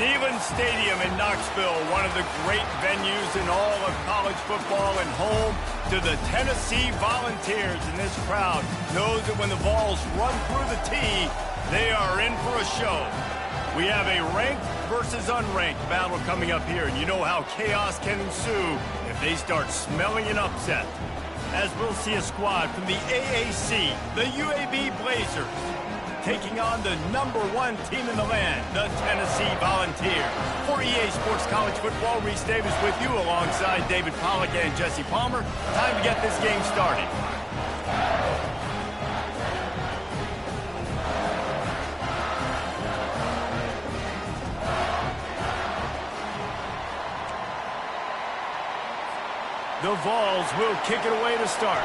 Neyland Stadium in Knoxville, one of the great venues in all of college football and home to the Tennessee Volunteers. And this crowd knows that when the balls run through the tee, they are in for a show. We have a ranked versus unranked battle coming up here, and you know how chaos can ensue if they start smelling an upset. As we'll see a squad from the AAC, the UAB Blazers, taking on the #1 team in the land, the Tennessee Volunteers. For EA Sports College Football, Reese Davis with you alongside David Pollack and Jesse Palmer. Time to get this game started. The Vols will kick it away to start.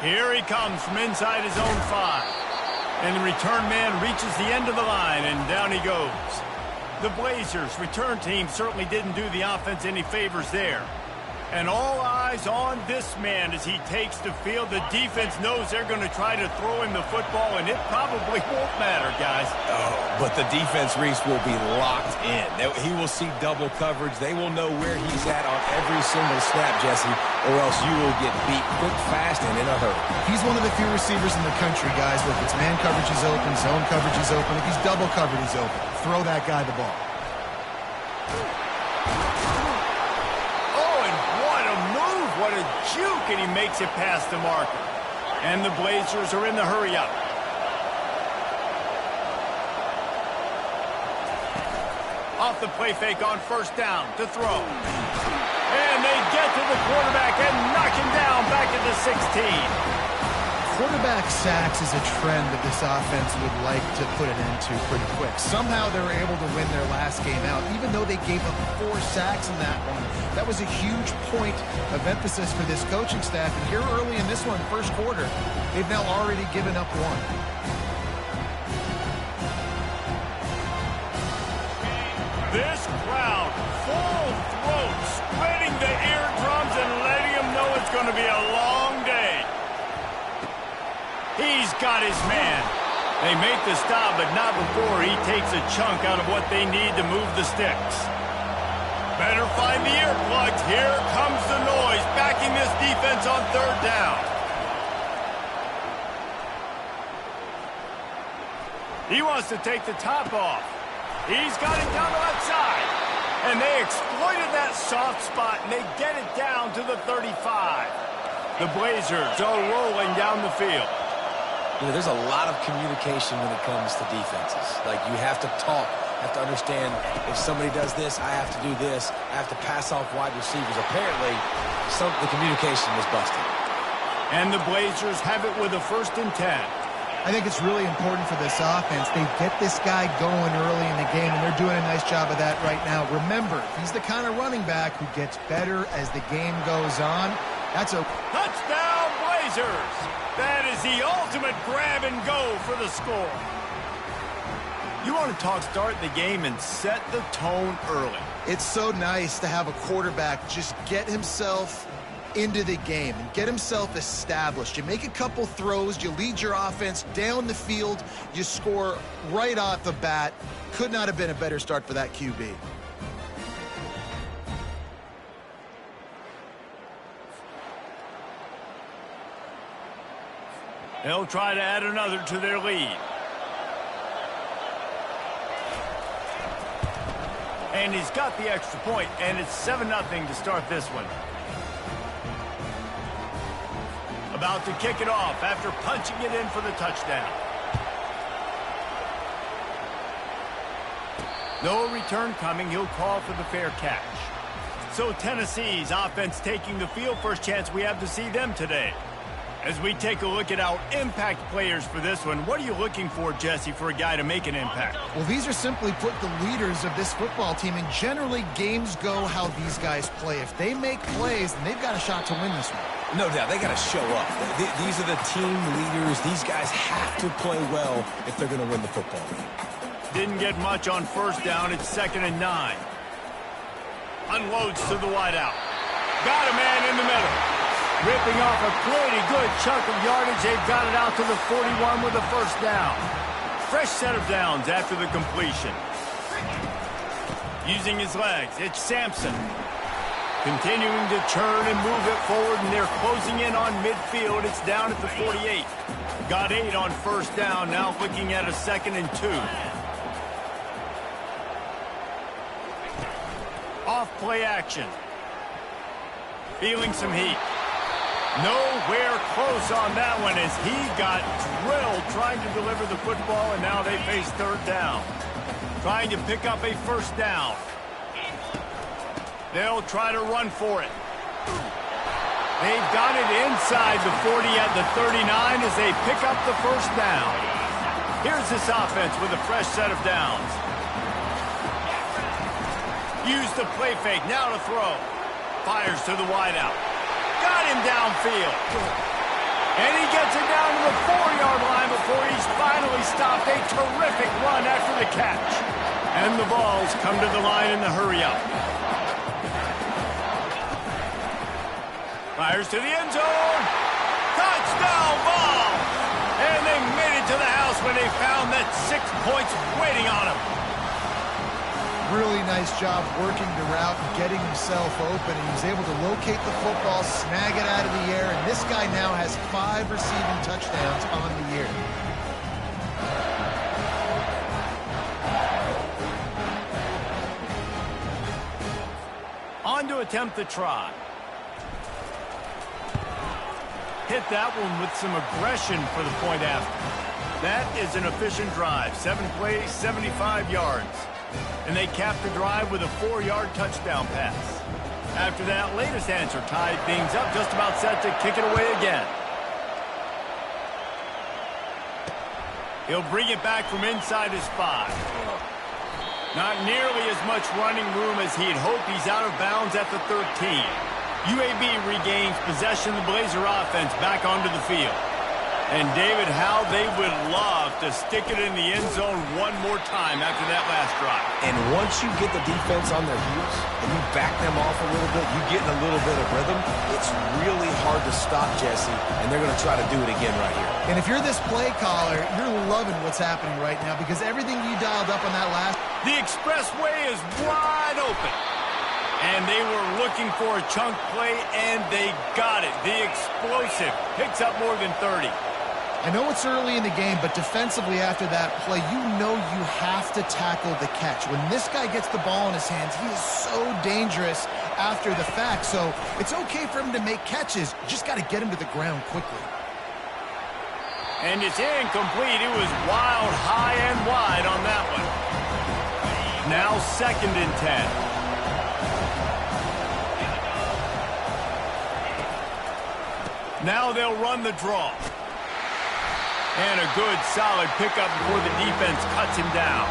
Here he comes from inside his own 5. And the return man reaches the end of the line, and down he goes. The Blazers' return team certainly didn't do the offense any favors there. And all eyes on this man as he takes the field. The defense knows they're going to try to throw him the football, and it probably won't matter, guys. Oh, but the defense, Reese, will be locked in. He will see double coverage. They will know where he's at on every single snap, Jesse, or else you will get beat quick, fast, and in a hurry. He's one of the few receivers in the country, guys, where if it's man coverage is open, zone coverage is open. If he's double covered, he's open. Throw that guy the ball. What a juke, and he makes it past the marker. And the Blazers are in the hurry-up. Off the play fake on first down to throw. And they get to the quarterback and knock him down back at the 16. Quarterback sacks is a trend that this offense would like to put an end to pretty quick. Somehow they were able to win their last game out, even though they gave up 4 sacks in that one. That was a huge point of emphasis for this coaching staff. And here early in this one, first quarter, they've now already given up 1. This crowd, full throat, spreading the eardrums and letting them know it's going to be a long day. He's got his man. They make the stop, but not before he takes a chunk out of what they need to move the sticks. Better find the earplugs. Here comes the noise, backing this defense on third down. He wants to take the top off. He's got it down the left side. And they exploited that soft spot, and they get it down to the 35. The Blazers are rolling down the field. You know, there's a lot of communication when it comes to defenses. Like, you have to talk, have to understand if somebody does this, I have to do this. I have to pass off wide receivers. Apparently, the communication was busted. And the Blazers have it with a 1st and 10. I think it's really important for this offense. They get this guy going early in the game, and they're doing a nice job of that right now. Remember, he's the kind of running back who gets better as the game goes on. That's a touchdown, Blazers! That is the ultimate grab and go for the score. You want to talk start the game and set the tone early. It's so nice to have a quarterback just get himself into the game and get himself established. You make a couple throws, you lead your offense down the field, you score right off the bat. Could not have been a better start for that QB. They'll try to add another to their lead. And he's got the extra point, and it's 7-0 to start this one. About to kick it off after punching it in for the touchdown. No return coming. He'll call for the fair catch. So Tennessee's offense taking the field. First chance we have to see them today. As we take a look at our impact players for this one, what are you looking for, Jesse, for a guy to make an impact? Well, these are simply put the leaders of this football team, and generally games go how these guys play. If they make plays, then they've got a shot to win this one. No doubt, they got to show up. These are the team leaders. These guys have to play well if they're going to win the football game. Didn't get much on first down. It's 2nd and 9. Unloads to the wideout. Got a man in the middle. Ripping off a pretty good chunk of yardage. They've got it out to the 41 with a first down. Fresh set of downs after the completion. Using his legs, it's Sampson. Continuing to turn and move it forward, and they're closing in on midfield. It's down at the 48. Got 8 on first down, now looking at a 2nd and 2. Off play action. Feeling some heat. Nowhere close on that one as he got drilled trying to deliver the football, and now they face 3rd down. Trying to pick up a first down. They'll try to run for it. They've got it inside the 40 at the 39 as they pick up the first down. Here's this offense with a fresh set of downs. Use the play fake, now to throw. Fires to the wideout. Got him downfield. And he gets it down to the 4-yard line before he's finally stopped. A terrific run after the catch. And the balls come to the line in the hurry-up. Fires to the end zone. Touchdown ball. And they made it to the house when they found that 6 points waiting on them. Really nice job working the route and getting himself open. And he's able to locate the football, snag it out of the air, and this guy now has 5 receiving touchdowns on the year. On to attempt the try. Hit that one with some aggression for the point after. That is an efficient drive. 7 plays, 75 yards. And they capped the drive with a 4-yard touchdown pass. After that latest answer tied things up, just about set to kick it away again. He'll bring it back from inside his 5. Not nearly as much running room as he'd hoped. He's out of bounds at the 13. UAB regains possession of the Blazer offense back onto the field. And, David, how they would love to stick it in the end zone one more time after that last drive. And once you get the defense on their heels and you back them off a little bit, you get in a little bit of rhythm, it's really hard to stop, Jesse, and they're going to try to do it again right here. And if you're this play caller, you're loving what's happening right now because everything you dialed up on that last... The expressway is wide open. And they were looking for a chunk play, and they got it. The explosive picks up more than 30. I know it's early in the game, but defensively after that play, you know you have to tackle the catch. When this guy gets the ball in his hands, he is so dangerous after the fact. So it's okay for him to make catches. You just got to get him to the ground quickly. And it's incomplete. It was wild, high and wide on that one. Now 2nd and 10. Now they'll run the draw. And a good, solid pickup before the defense cuts him down.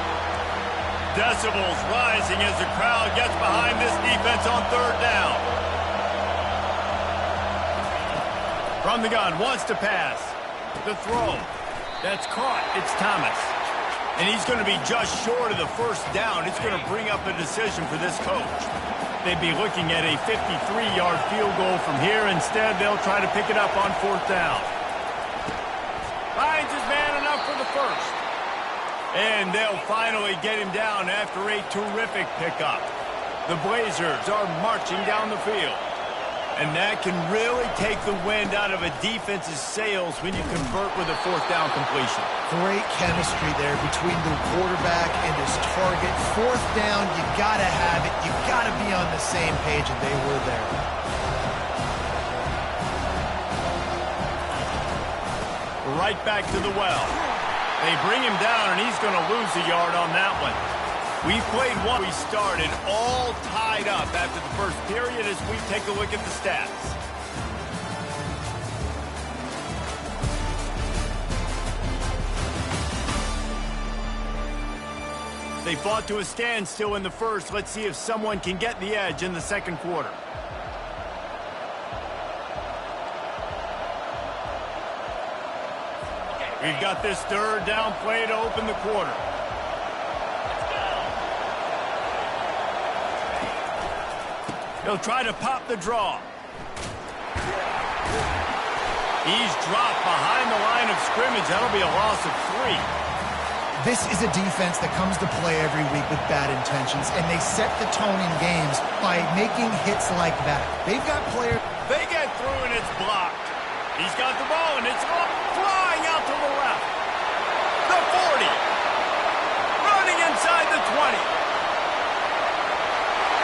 Decibels rising as the crowd gets behind this defense on 3rd down. From the gun, wants to pass. The throw. That's caught. It's Thomas. And he's going to be just short of the first down. It's going to bring up a decision for this coach. They'd be looking at a 53-yard field goal from here. Instead, they'll try to pick it up on 4th down. Finds his man enough for the first. And they'll finally get him down after a terrific pickup. The Blazers are marching down the field. And that can really take the wind out of a defense's sails when you convert with a 4th down completion. Great chemistry there between the quarterback and his target. 4th down, you got to have it. You got to be on the same page, and they were there. Right back to the well. They bring him down, and he's going to lose a yard on that one. We played one. We started all tied up after the first period as we take a look at the stats. They fought to a standstill in the first. Let's see if someone can get the edge in the 2nd quarter. We've got this 3rd down play to open the quarter. He'll try to pop the draw. He's dropped behind the line of scrimmage. That'll be a loss of 3. This is a defense that comes to play every week with bad intentions, and they set the tone in games by making hits like that. They've got players. They get through, and it's blocked. He's got the ball, and it's flying out to the left. The 40. Running inside the 20.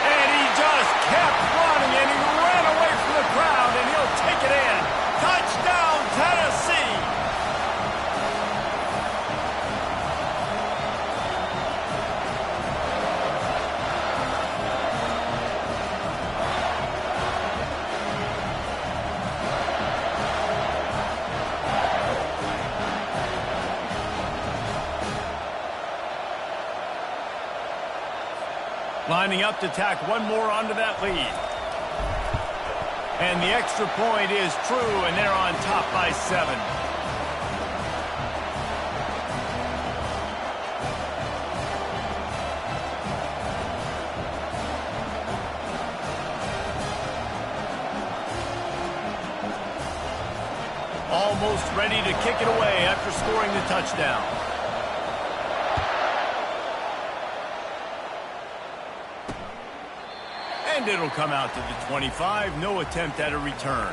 And he just kept running, and he ran away from the crowd, and he'll take it in. Touchdown, Tennessee! Lining up to tack one more onto that lead. And the extra point is true, and they're on top by 7. Almost ready to kick it away after scoring the touchdown. And it'll come out to the 25. No attempt at a return.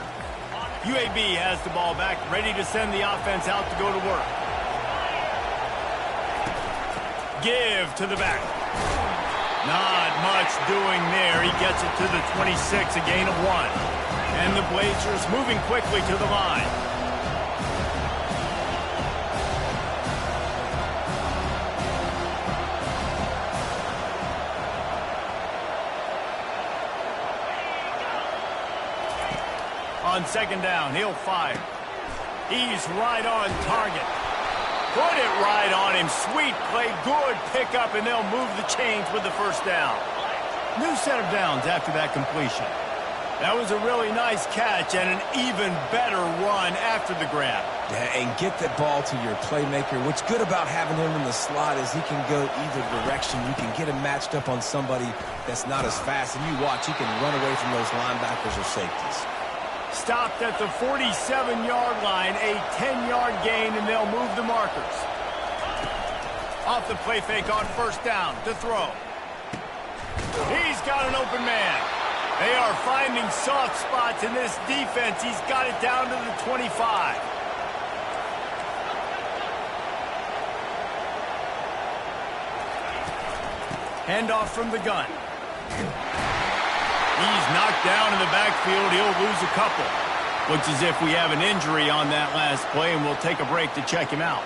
UAB has the ball back, ready to send the offense out to go to work. Give to the back. Not much doing there. He gets it to the 26, a gain of 1. And the Blazers moving quickly to the line. On second down, he'll fire. He's right on target. Put it right on him. Sweet play, good pickup, and they'll move the chains with the first down. New set of downs after that completion. That was a really nice catch and an even better run after the grab. Yeah, and get the ball to your playmaker. What's good about having him in the slot is he can go either direction. You can get him matched up on somebody that's not as fast, and you watch, he can run away from those linebackers or safeties. Stopped at the 47-yard line, a 10-yard gain, and they'll move the markers. Off the play fake on first down to throw. He's got an open man. They are finding soft spots in this defense. He's got it down to the 25. Handoff from the gun. He's knocked down in the backfield. He'll lose a couple. Looks as if we have an injury on that last play, and we'll take a break to check him out.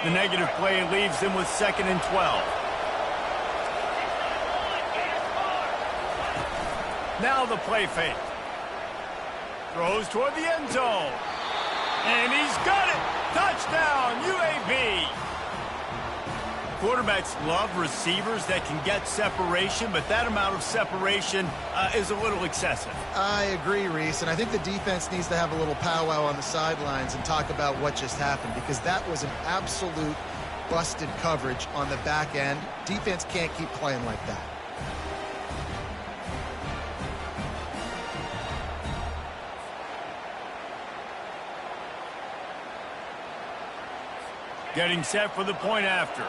The negative play leaves them with 2nd and 12. Now the play fake. Throws toward the end zone. And he's got it. Touchdown, UAB. Quarterbacks love receivers that can get separation, but that amount of separation is a little excessive. I agree, Reese, and I think the defense needs to have a little powwow on the sidelines and talk about what just happened, because that was an absolute busted coverage on the back end. Defense can't keep playing like that. Getting set for the point after.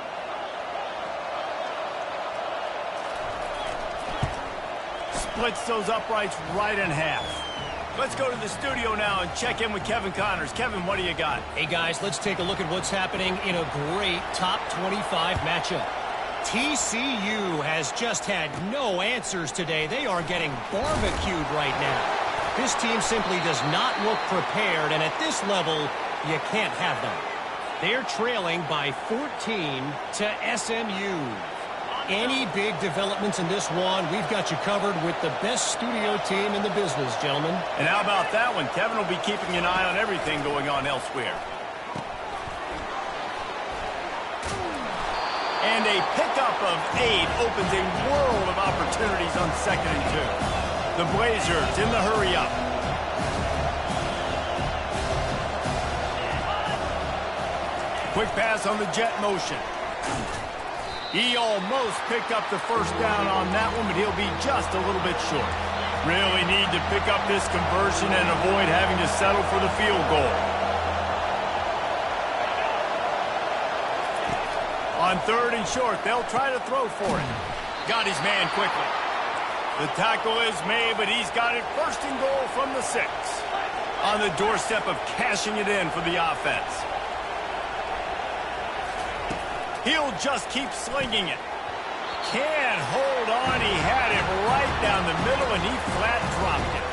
Splits those uprights right in half. Let's go to the studio now and check in with Kevin Connors. Kevin, what do you got? Hey, guys, let's take a look at what's happening in a great top 25 matchup. TCU has just had no answers today. They are getting barbecued right now. This team simply does not look prepared, and at this level, you can't have them. They're trailing by 14 to SMU. Any big developments in this one, we've got you covered with the best studio team in the business, gentlemen. And how about that one? Kevin will be keeping an eye on everything going on elsewhere. And a pickup of 8 opens a world of opportunities on 2nd and 2. The Blazers in the hurry-up. Quick pass on the jet motion. He almost picked up the first down on that one, but he'll be just a little bit short. Really need to pick up this conversion and avoid having to settle for the field goal. On 3rd and short, they'll try to throw for it. Got his man quickly. The tackle is made, but he's got it 1st and goal from the 6. On the doorstep of cashing it in for the offense. He'll just keep slinging it. Can't hold on. He had it right down the middle, and he flat dropped it.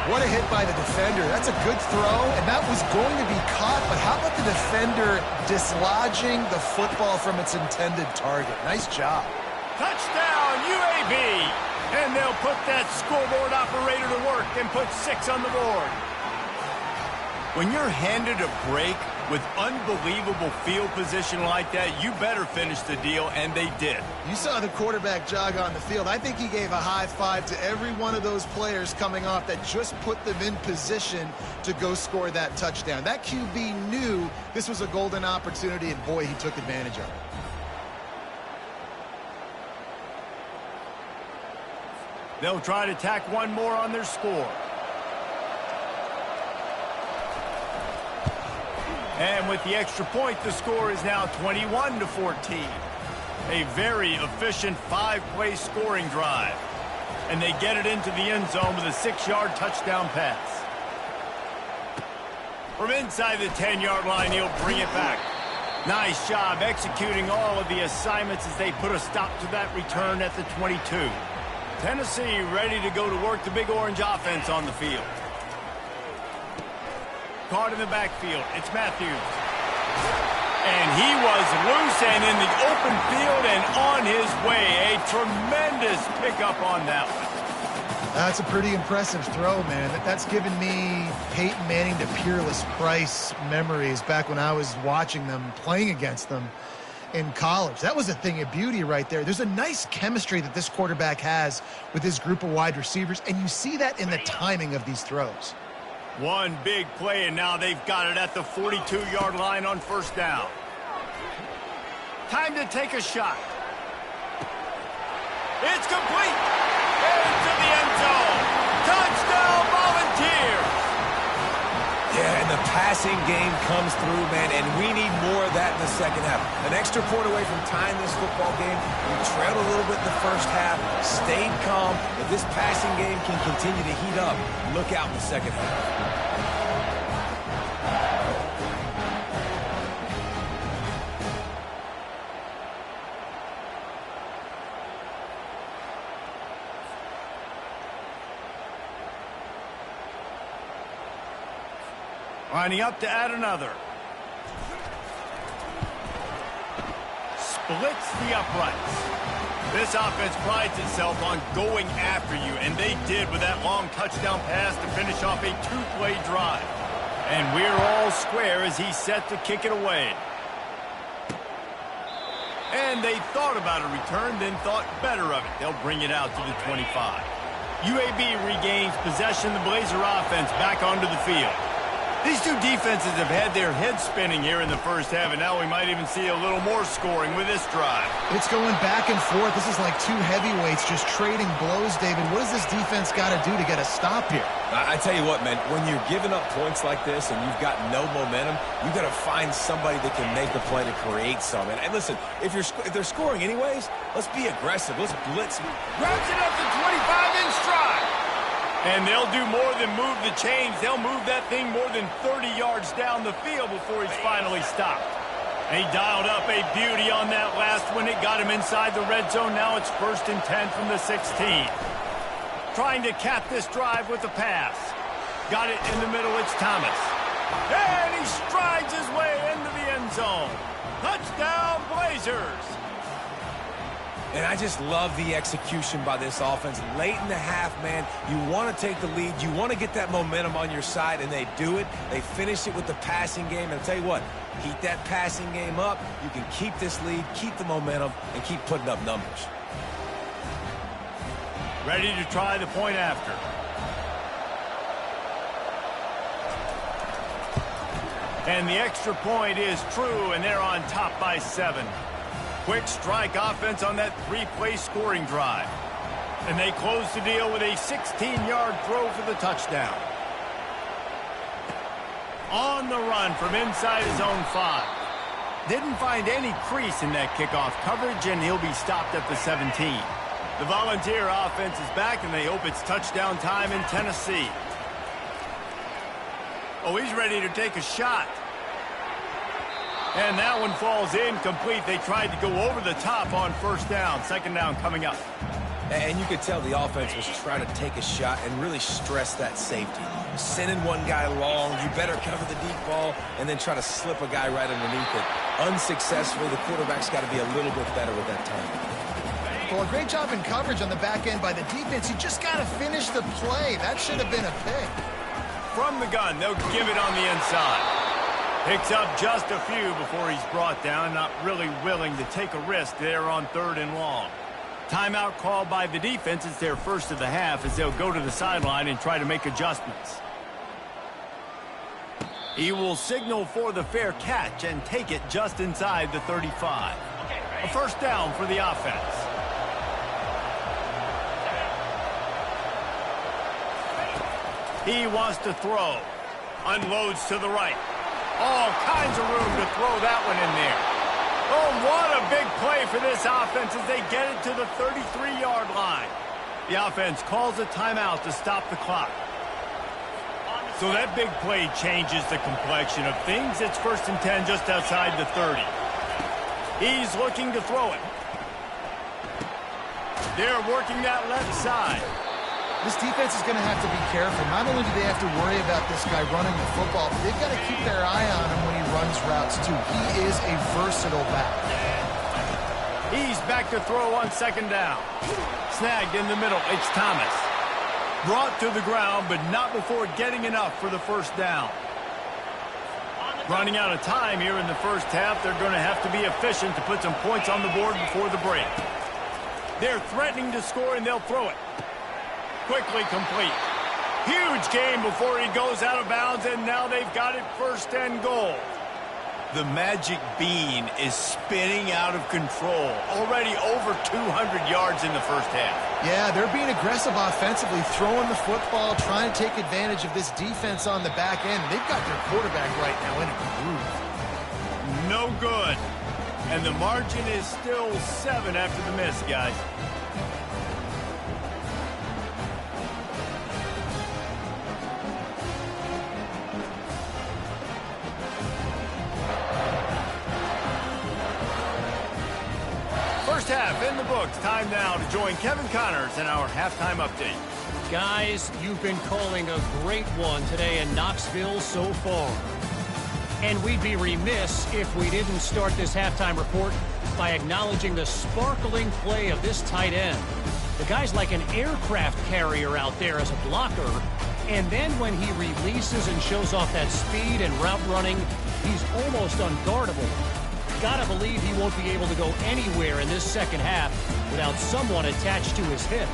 What a hit by the defender. That's a good throw, and that was going to be caught, but how about the defender dislodging the football from its intended target? Nice job. Touchdown, UAB! And they'll put that scoreboard operator to work and put 6 on the board. When you're handed a break with unbelievable field position like that, you better finish the deal, and they did. You saw the quarterback jog on the field. I think he gave a high five to every one of those players coming off that just put them in position to go score that touchdown. That QB knew this was a golden opportunity, and boy, he took advantage of it. They'll try to tack one more on their score. And with the extra point, the score is now 21-14. A very efficient 5-play scoring drive. And they get it into the end zone with a 6-yard touchdown pass. From inside the 10-yard line, he'll bring it back. Nice job executing all of the assignments as they put a stop to that return at the 22. Tennessee ready to go to work the Big Orange offense on the field. Caught in the backfield. It's Matthews. And he was loose and in the open field and on his way. A tremendous pickup on that one. That's a pretty impressive throw, man. That's given me Peyton Manning to Peerless Price memories back when I was watching them, playing against them in college. That was a thing of beauty right there. There's a nice chemistry that this quarterback has with his group of wide receivers, and you see that in the timing of these throws. One big play, and now they've got it at the 42-yard line on 1st down. Time to take a shot. It's complete. Into the end zone. Touchdown, Volunteers. Yeah, and the passing game comes through, man, and we need more of that in the second half. An extra point away from tying this football game. We trailed a little bit in the first half, stayed calm. If this passing game can continue to heat up, look out in the second half. Lining up to add another. Splits the uprights. This offense prides itself on going after you, and they did with that long touchdown pass to finish off a 2-play drive. And we're all square as he's set to kick it away. And they thought about a return, then thought better of it. They'll bring it out to the 25. UAB regains possession. The Blazer offense back onto the field. These two defenses have had their heads spinning here in the first half, and now we might even see a little more scoring with this drive. It's going back and forth. This is like two heavyweights just trading blows, David. What does this defense got to do to get a stop here? I tell you what, man, when you're giving up points like this and you've got no momentum, you've got to find somebody that can make a play to create some. And listen, if they're scoring anyways, let's be aggressive. Let's blitz. Grabs it up to 25 in stride. And they'll do more than move the chains. They'll move that thing more than 30 yards down the field before he's finally stopped. And he dialed up a beauty on that last one. It got him inside the red zone. Now it's 1st and 10 from the 16. Trying to cap this drive with a pass. Got it in the middle. It's Thomas. And he strides his way into the end zone. Touchdown, Blazers. And I just love the execution by this offense. Late in the half, man, you want to take the lead. You want to get that momentum on your side, and they do it. They finish it with the passing game. And I'll tell you what, keep that passing game up. You can keep this lead, keep the momentum, and keep putting up numbers. Ready to try the point after. And the extra point is true, and they're on top by 7. Quick strike offense on that 3-play scoring drive. And they close the deal with a 16-yard throw for the touchdown. On the run from inside his own 5. Didn't find any crease in that kickoff coverage, and he'll be stopped at the 17. The Volunteer offense is back, and they hope it's touchdown time in Tennessee. Oh, he's ready to take a shot. And that one falls incomplete. They tried to go over the top on first down. Second down coming up. And you could tell the offense was trying to take a shot and really stress that safety. Sending one guy long, you better cover the deep ball, and then try to slip a guy right underneath it. Unsuccessfully, the quarterback's got to be a little bit better with that time. Well, a great job in coverage on the back end by the defense. You just got to finish the play. That should have been a pick. From the gun, they'll give it on the inside. Picks up just a few before he's brought down. Not really willing to take a risk there on 3rd and long. Timeout called by the defense. It's their first of the half as they'll go to the sideline and try to make adjustments. He will signal for the fair catch and take it just inside the 35. A first down for the offense. He wants to throw. Unloads to the right. All kinds of room to throw that one in there. Oh, what a big play for this offense as they get it to the 33-yard line. The offense calls a timeout to stop the clock. So that big play changes the complexion of things. It's 1st and 10 just outside the 30. He's looking to throw it. They're working that left side. This defense is going to have to be careful. Not only do they have to worry about this guy running the football, but they've got to keep their eye on him when he runs routes, too. He is a versatile back. He's back to throw on 2nd down. Snagged in the middle. It's Thomas. Brought to the ground, but not before getting enough for the first down. Running out of time here in the first half. They're going to have to be efficient to put some points on the board before the break. They're threatening to score, and they'll throw it. Quickly complete. Huge gain before he goes out of bounds, and now they've got it 1st and goal. The magic bean is spinning out of control. Already over 200 yards in the first half. Yeah, they're being aggressive offensively, throwing the football, trying to take advantage of this defense on the back end. They've got their quarterback right now in a groove. No good. And the margin is still 7 after the miss, guys. First half in the books. Time now to join Kevin Connors in our halftime update. Guys, you've been calling a great one today in Knoxville so far. And we'd be remiss if we didn't start this halftime report by acknowledging the sparkling play of this tight end. The guy's like an aircraft carrier out there as a blocker. And then when he releases and shows off that speed and route running, he's almost unguardable. Gotta believe he won't be able to go anywhere in this second half without someone attached to his hip.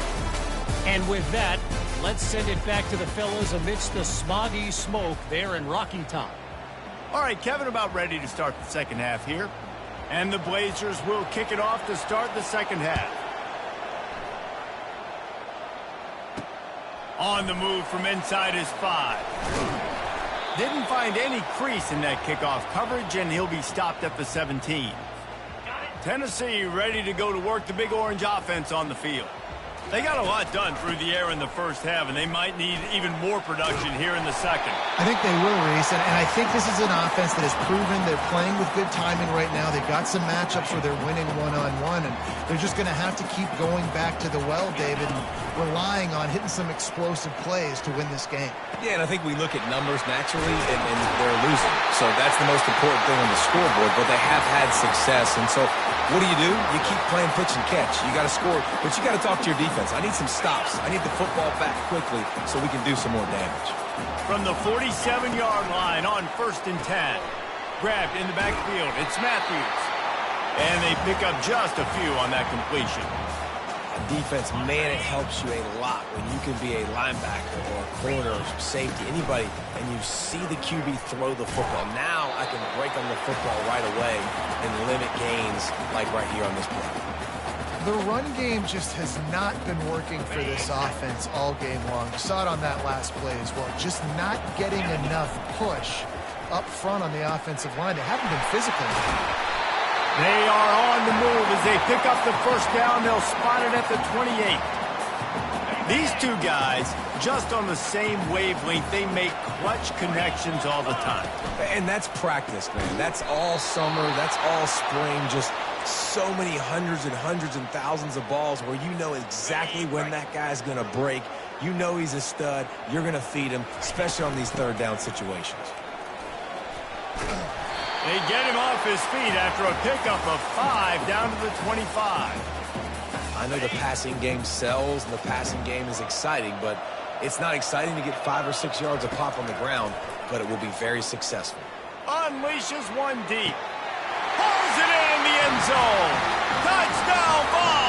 And with that, let's send it back to the fellas amidst the smoggy smoke there in Rocky Top. All right, Kevin, about ready to start the second half here. And the Blazers will kick it off to start the second half. On the move from inside his 5. Didn't find any crease in that kickoff coverage, and he'll be stopped at the 17. Tennessee ready to go to work the Big Orange offense on the field. They got a lot done through the air in the first half, and they might need even more production here in the second. I think they will, Reese, and I think this is an offense that has proven they're playing with good timing right now. They've got some matchups where they're winning one-on-one, and they're just going to have to keep going back to the well, David, and relying on hitting some explosive plays to win this game. Yeah, and I think we look at numbers naturally, and they're losing. So that's the most important thing on the scoreboard, but they have had success. And so what do? You keep playing pitch and catch. You got to score, but you got to talk to your defense. I need some stops. I need the football back quickly so we can do some more damage. From the 47-yard line on 1st and 10. Grabbed in the backfield. It's Matthews. And they pick up just a few on that completion. defense, man, it helps you a lot when you can be a linebacker or a corner or safety, anybody, and you see the QB throw the football. Now I can break on the football right away and limit gains like right here on this play. The run game just has not been working for this offense all game long. You saw it on that last play as well. Just not getting enough push up front on the offensive line. They haven't been physical. They are on the move as they pick up the first down. They'll spot it at the 28. These two guys, just on the same wavelength, they make clutch connections all the time. And that's practice, man. That's all summer. That's all spring. Just so many hundreds and thousands of balls where you know exactly when that guy's going to break. You know he's a stud. You're going to feed him, especially on these third down situations. They get him off his feet after a pickup of 5 down to the 25. I know the passing game sells and the passing game is exciting, but it's not exciting to get 5 or 6 yards a pop on the ground, but it will be very successful. Unleashes one deep. Pulls it in the end zone. Touchdown ball.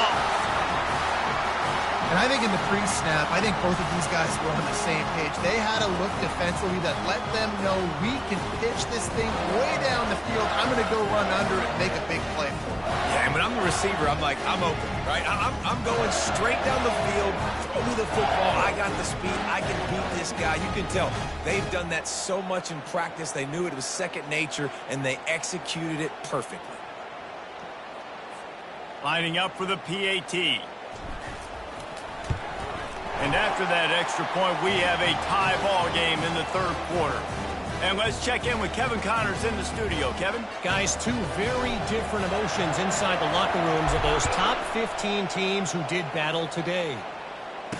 And I think in the pre-snap, I think both of these guys were on the same page. They had a look defensively that let them know we can pitch this thing way down the field. I'm going to go run under it and make a big play for it. Yeah, and when I'm the receiver, I'm like, I'm open, right? I'm going straight down the field, throw me the football. I got the speed. I can beat this guy. You can tell they've done that so much in practice. They knew it was second nature, and they executed it perfectly. Lining up for the PAT. And after that extra point, we have a tie ball game in the third quarter. And let's check in with Kevin Connors in the studio. Kevin? Guys, two very different emotions inside the locker rooms of those top 15 teams who did battle today.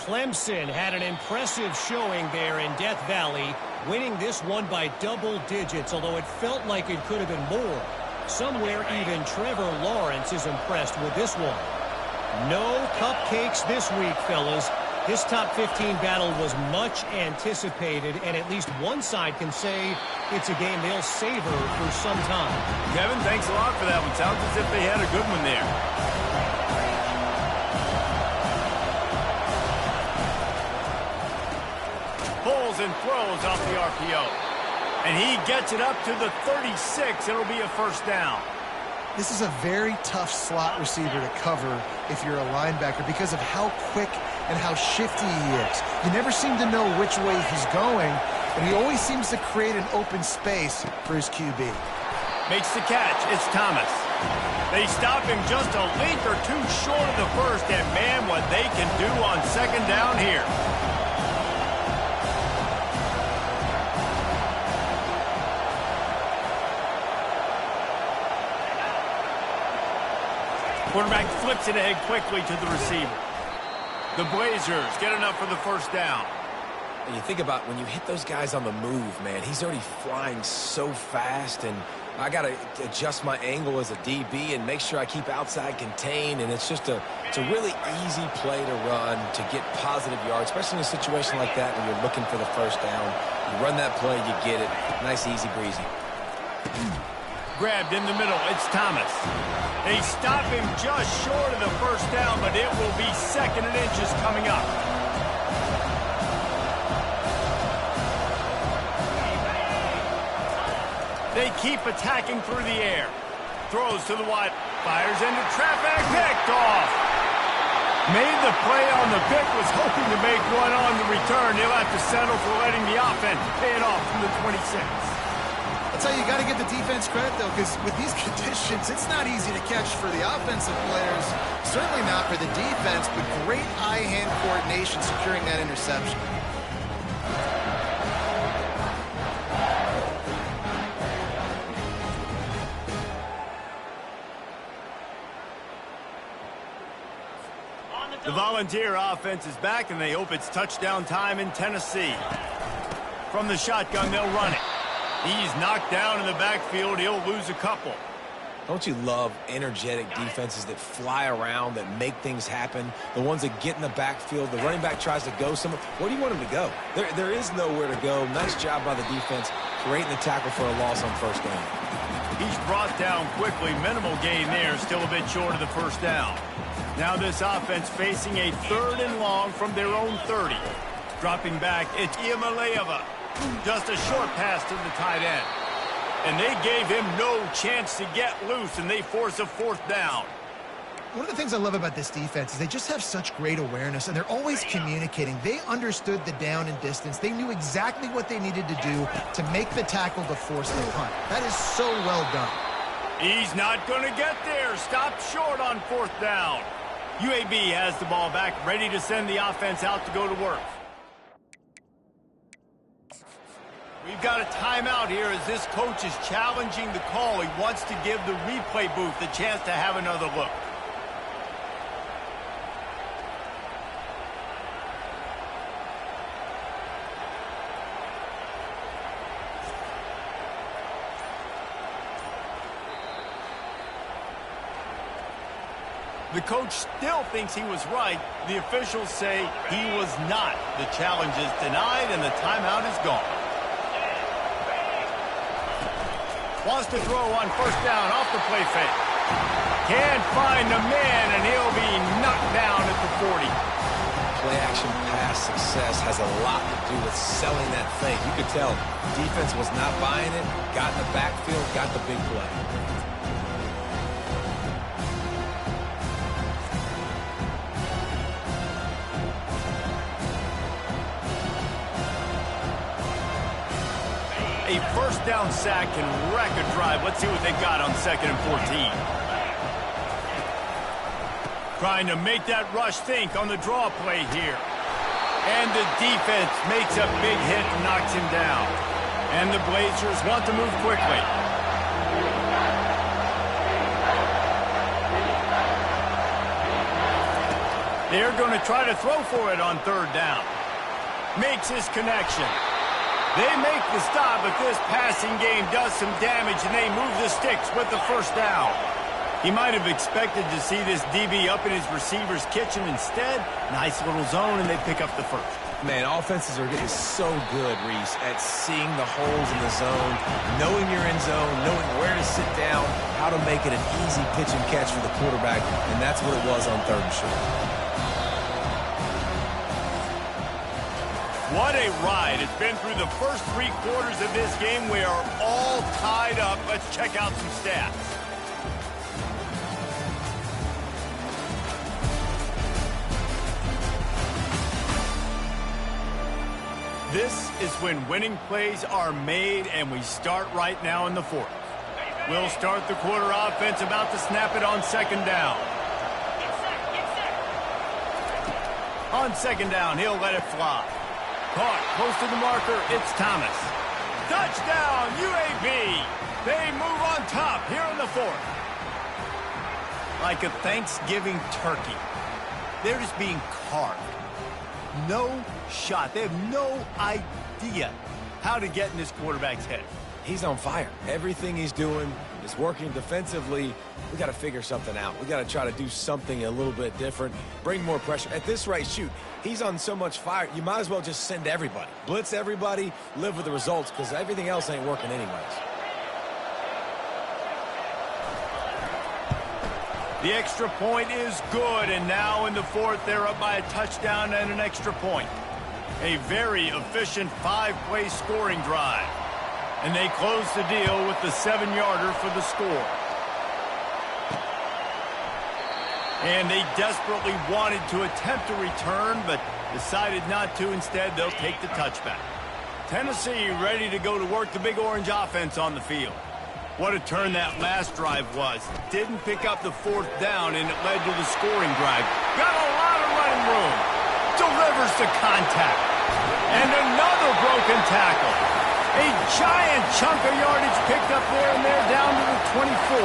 Clemson had an impressive showing there in Death Valley, winning this one by double digits, although it felt like it could have been more. Somewhere even Trevor Lawrence is impressed with this one. No cupcakes this week, fellas. This top 15 battle was much anticipated, and at least one side can say it's a game they'll savor for some time. Kevin, thanks a lot for that one. Sounds as if they had a good one there. Pulls and throws off the RPO. And he gets it up to the 36. It'll be a first down. This is a very tough slot receiver to cover if you're a linebacker because of how quick and how shifty he is. You never seem to know which way he's going, and he always seems to create an open space for his QB. Makes the catch. It's Thomas. They stop him just a length or two short of the first, and man, what they can do on second down here. Quarterback flips it ahead quickly to the receiver. The Blazers get enough for the first down. And you think about when you hit those guys on the move, man, he's already flying so fast, and I got to adjust my angle as a DB and make sure I keep outside contained, and it's a really easy play to run to get positive yards, especially in a situation like that when you're looking for the first down. You run that play, you get it. Nice, easy, breezy. Grabbed in the middle. It's Thomas. They stop him just short of the first down, but it will be second and inches coming up. They keep attacking through the air. Throws to the wide. Fires into traffic. Picked off. Made the play on the pick. Was hoping to make one on the return. They'll have to settle for letting the offense pay it off from the 26. That's how you got to give the defense credit, though, because with these conditions, it's not easy to catch for the offensive players. Certainly not for the defense, but great eye-hand coordination securing that interception. The Volunteer offense is back, and they hope it's touchdown time in Tennessee. From the shotgun, they'll run it. He's knocked down in the backfield. He'll lose a couple. Don't you love energetic defenses that fly around, that make things happen? The ones that get in the backfield. The running back tries to go somewhere. Where do you want him to go? There is nowhere to go. Nice job by the defense creating the tackle for a loss on first down. He's brought down quickly. Minimal gain there, still a bit short of the first down. Now this offense facing a 3rd and long from their own 30. Dropping back, it's Iamaleava. Just a short pass to the tight end. And they gave him no chance to get loose, and they force a 4th down. One of the things I love about this defense is they just have such great awareness, and they're always communicating. They understood the down and distance. They knew exactly what they needed to do to make the tackle to force the punt. That is so well done. He's not going to get there. Stopped short on 4th down. UAB has the ball back, ready to send the offense out to go to work. We've got a timeout here as this coach is challenging the call. He wants to give the replay booth a chance to have another look. The coach still thinks he was right. The officials say he was not. The challenge is denied, and the timeout is gone. Wants to throw on 1st down off the play fake. Can't find the man, and he'll be knocked down at the 40. Play-action pass success has a lot to do with selling that fake. You could tell defense was not buying it, got in the backfield, got the big play. A 1st down sack can wreck a drive. Let's see what they got on 2nd and 14. Trying to make that rush think on the draw play here. And the defense makes a big hit and knocks him down. And the Blazers want to move quickly. They're going to try to throw for it on 3rd down. Makes his connection. They make the stop, but this passing game does some damage, and they move the sticks with the 1st down. He might have expected to see this DB up in his receiver's kitchen. Instead, nice little zone, and they pick up the 1st. Man, offenses are getting so good, Reese, at seeing the holes in the zone, knowing you're in zone, knowing where to sit down, how to make it an easy pitch and catch for the quarterback, and that's what it was on 3rd and short. What a ride. It's been through the first 3 quarters of this game. We are all tied up. Let's check out some stats. This is when winning plays are made, and we start right now in the 4th. We'll start the quarter offense about to snap it on 2nd down. On 2nd down, he'll let it fly. Caught close to the marker, it's Thomas. Touchdown, UAB. They move on top here in the 4th. Like a Thanksgiving turkey. They're just being carved. No shot. They have no idea how to get in this quarterback's head. He's on fire. Everything he's doing is working defensively. We got to figure something out. We got to try to do something a little bit different, bring more pressure. At this rate, shoot, he's on so much fire, you might as well just send everybody. Blitz everybody, live with the results, because everything else ain't working anyways. The extra point is good, and now in the 4th, they're up by a touchdown and an extra point. A very efficient 5-play scoring drive. And they close the deal with the 7-yarder for the score. And they desperately wanted to attempt a return, but decided not to. Instead, they'll take the touchback. Tennessee ready to go to work the Big Orange offense on the field. What a turn that last drive was. Didn't pick up the 4th down, and it led to the scoring drive. Got a lot of running room. Delivers the contact. And another broken tackle. A giant chunk of yardage picked up there, and they're down to the 24.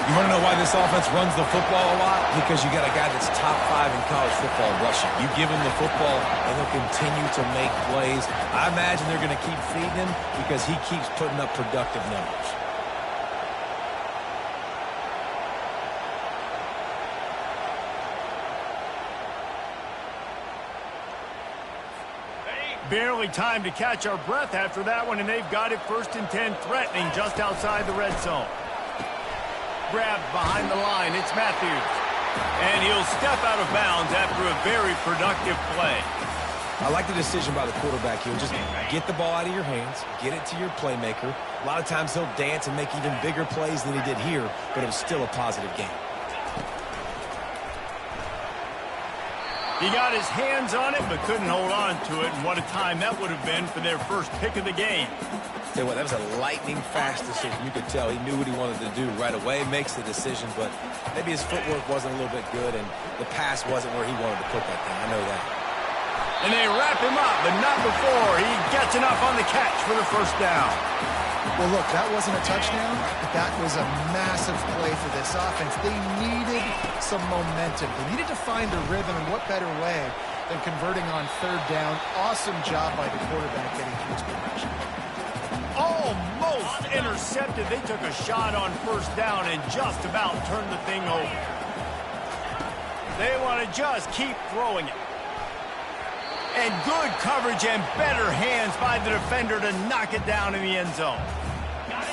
You want to know why this offense runs the football a lot? Because you got a guy that's top 5 in college football rushing. You give him the football, and he'll continue to make plays. I imagine they're going to keep feeding him because he keeps putting up productive numbers. Barely time to catch our breath after that one, and they've got it 1st and 10, threatening just outside the red zone. Grabbed behind the line, it's Matthews. And he'll step out of bounds after a very productive play. I like the decision by the quarterback here. Just get the ball out of your hands, get it to your playmaker. A lot of times he'll dance and make even bigger plays than he did here, but it was still a positive game. He got his hands on it, but couldn't hold on to it. And what a time that would have been for their first pick of the game. Tell you what, that was a lightning-fast decision. You could tell he knew what he wanted to do right away, makes the decision, but maybe his footwork wasn't a little bit good, and the pass wasn't where he wanted to put that thing. I know that. And they wrap him up, but not before he gets enough on the catch for the 1st down. Well, look, that wasn't a touchdown, but that was a massive play for this offense. They needed some momentum. They needed to find a rhythm, and what better way than converting on 3rd down. Awesome job by the quarterback getting to his progression. Almost intercepted. They took a shot on 1st down and just about turned the thing over. They want to just keep throwing it. And good coverage and better hands by the defender to knock it down in the end zone.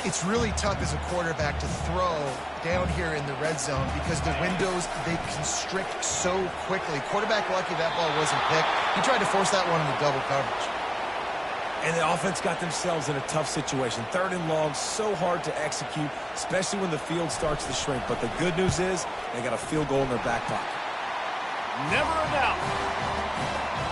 It's really tough as a quarterback to throw down here in the red zone because the windows, they constrict so quickly. Quarterback lucky that ball wasn't picked. He tried to force that one into double coverage. And the offense got themselves in a tough situation. 3rd and long, so hard to execute, especially when the field starts to shrink. But the good news is they got a field goal in their back pocket. Never a doubt.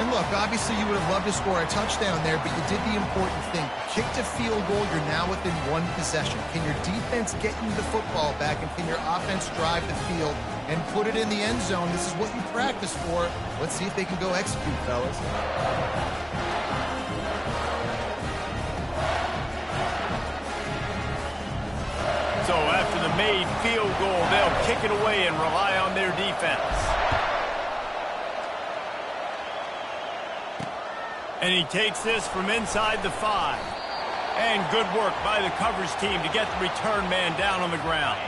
And look, obviously you would have loved to score a touchdown there, but you did the important thing. Kicked a field goal, you're now within 1 possession. Can your defense get you the football back, and can your offense drive the field and put it in the end zone? This is what you practice for. Let's see if they can go execute, fellas. So after the made field goal, they'll kick it away and rely on their defense. And he takes this from inside the 5. And good work by the coverage team to get the return man down on the ground.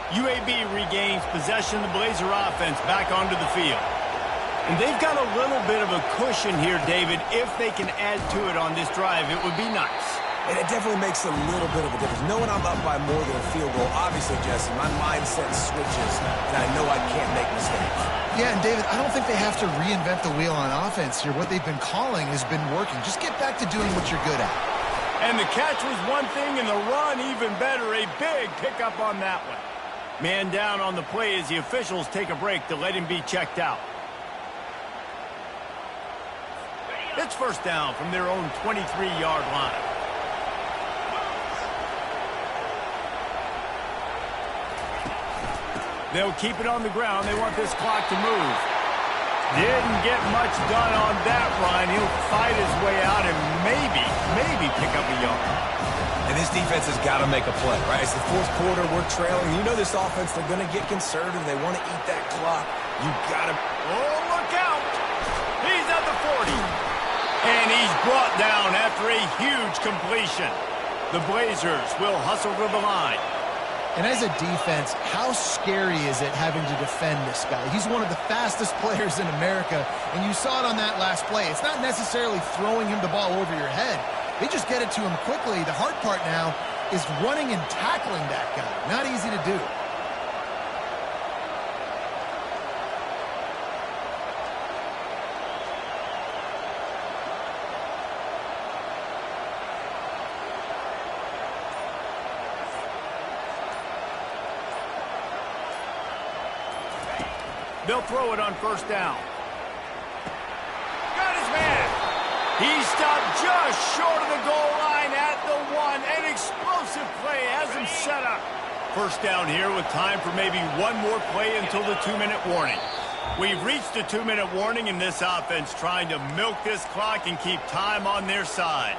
UAB regains possession of the Blazer offense back onto the field. And they've got a little bit of a cushion here, David. If they can add to it on this drive, it would be nice. And it definitely makes a little bit of a difference. Knowing I'm up by more than a field goal, obviously, Jesse, my mindset switches, and I know I can't make mistakes. Yeah, and David, I don't think they have to reinvent the wheel on offense here. What they've been calling has been working. Just get back to doing what you're good at. And the catch was one thing, and the run even better. A big pickup on that one. Man down on the play as the officials take a break to let him be checked out. It's 1st down from their own 23-yard line. They'll keep it on the ground. They want this clock to move. Didn't get much done on that run. He'll fight his way out and maybe pick up a yard. And this defense has got to make a play, right? It's the 4th quarter. We're trailing. You know this offense, they're going to get conservative. They want to eat that clock. You got to... Oh, look out. He's at the 40. And he's brought down after a huge completion. The Blazers will hustle to the line. And as a defense, how scary is it having to defend this guy? He's one of the fastest players in America, and you saw it on that last play. It's not necessarily throwing him the ball over your head. They just get it to him quickly. The hard part now is running and tackling that guy. Not easy to do. They'll throw it on 1st down. Got his man. He stopped just short of the goal line at the 1. An explosive play has him set up. 1st down here with time for maybe one more play until the 2-minute warning. We've reached the 2-minute warning, and this offense trying to milk this clock and keep time on their side.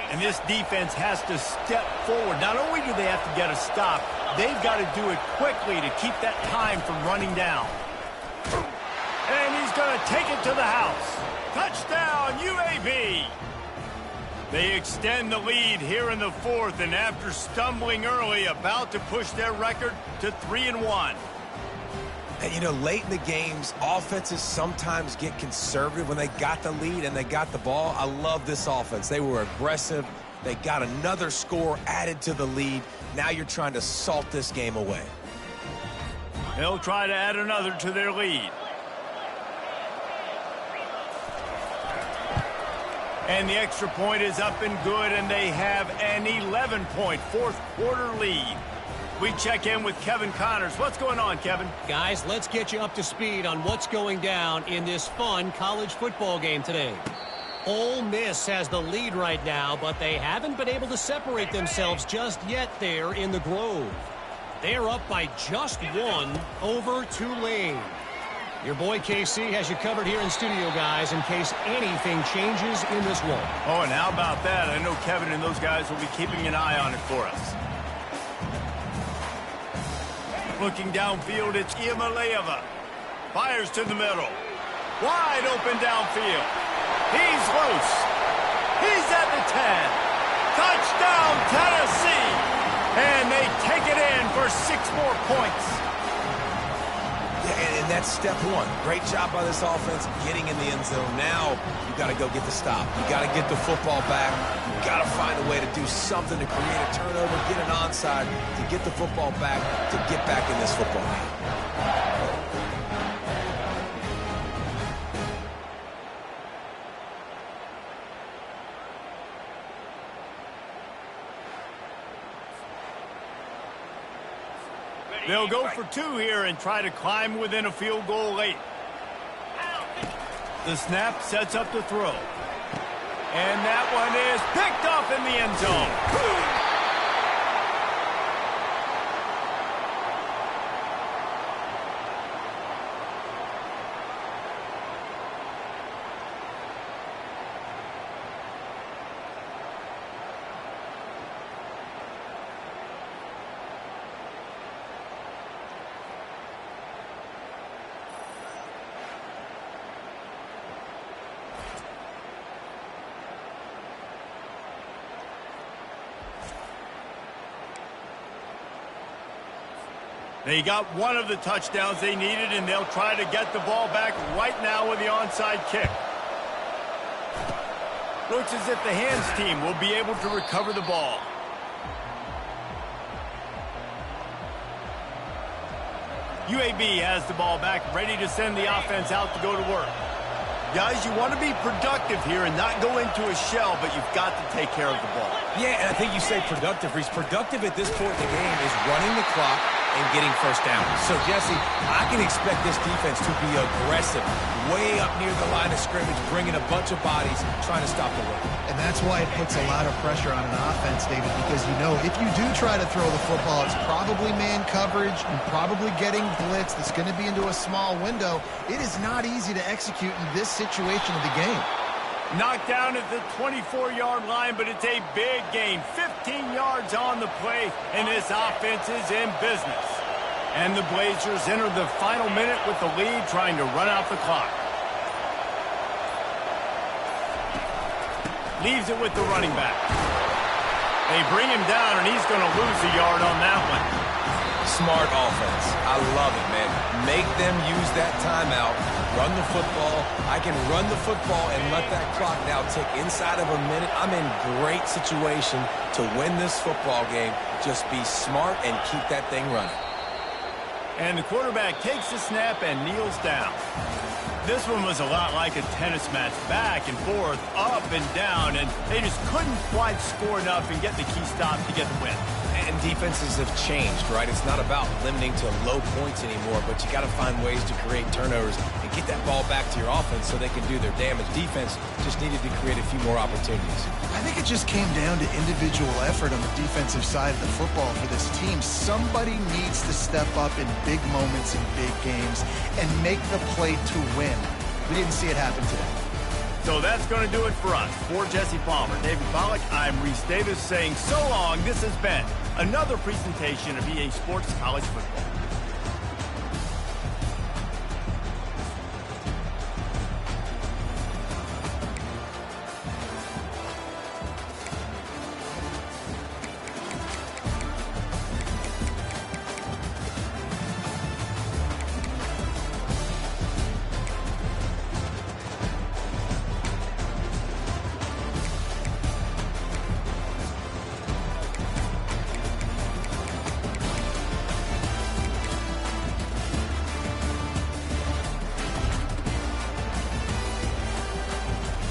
And this defense has to step forward. Not only do they have to get a stop, they've got to do it quickly to keep that time from running down. And he's going to take it to the house. Touchdown, UAB. They extend the lead here in the 4th, and after stumbling early, about to push their record to 3-1. And, you know, late in the games, offenses sometimes get conservative when they got the lead and they got the ball. I love this offense. They were aggressive. They got another score added to the lead. Now you're trying to salt this game away. They'll try to add another to their lead. And the extra point is up and good, and they have an 11-point fourth-quarter lead. We check in with Kevin Connors. What's going on, Kevin? Guys, let's get you up to speed on what's going down in this fun college football game today. Ole Miss has the lead right now, but they haven't been able to separate themselves just yet there in the Grove. They're up by just one over Tulane. Your boy KC has you covered here in studio, guys, in case anything changes in this one. Oh, and how about that? I know Kevin and those guys will be keeping an eye on it for us. Looking downfield, it's Iamaleava. Fires to the middle. Wide open downfield. He's loose. He's at the 10. Touchdown, Tennessee. And they take it in for 6 more points. Yeah, and that's step one. Great job by this offense getting in the end zone. Now you got to go get the stop. You got to get the football back. You got to find a way to do something to create a turnover, get an onside, to get the football back, to get back in this football game. They'll go for 2 here and try to climb within a field goal late. The snap sets up the throw. And that one is picked off in the end zone. They got one of the touchdowns they needed, and they'll try to get the ball back right now with the onside kick. Looks as if the hands team will be able to recover the ball. UAB has the ball back, ready to send the offense out to go to work. Guys, you want to be productive here and not go into a shell, but you've got to take care of the ball. Yeah, and I think you say productive, Reese. Productive at this point in the game is running the clock and getting first down. So, Jesse, I can expect this defense to be aggressive, way up near the line of scrimmage, bringing a bunch of bodies, trying to stop the run. And that's why it puts a lot of pressure on an offense, David, because you know if you do try to throw the football, it's probably man coverage and probably getting blitz that's going to be into a small window. It is not easy to execute in this situation of the game. Knocked down at the 24-yard line, but it's a big gain. 15 yards on the play, and this offense is in business. And the Blazers enter the final minute with the lead, trying to run out the clock. Leaves it with the running back. They bring him down, and he's going to lose a yard on that one. Smart offense. I love it, man. Make them use that timeout. Run the football. I can run the football and let that clock now tick inside of a minute. I'm in great situation to win this football game. Just be smart and keep that thing running. And the quarterback takes the snap and kneels down. This one was a lot like a tennis match, back and forth, up and down, and they just couldn't quite score enough and get the key stop to get the win. And defenses have changed, right? It's not about limiting to low points anymore, but you got to find ways to create turnovers and get that ball back to your offense so they can do their damage. Defense just needed to create a few more opportunities. I think it just came down to individual effort on the defensive side of the football for this team. Somebody needs to step up in big moments in big games and make the play to win. We didn't see it happen today. So that's going to do it for us. For Jesse Palmer, David Pollack, I'm Reese Davis saying so long. This has been another presentation of EA Sports College Football.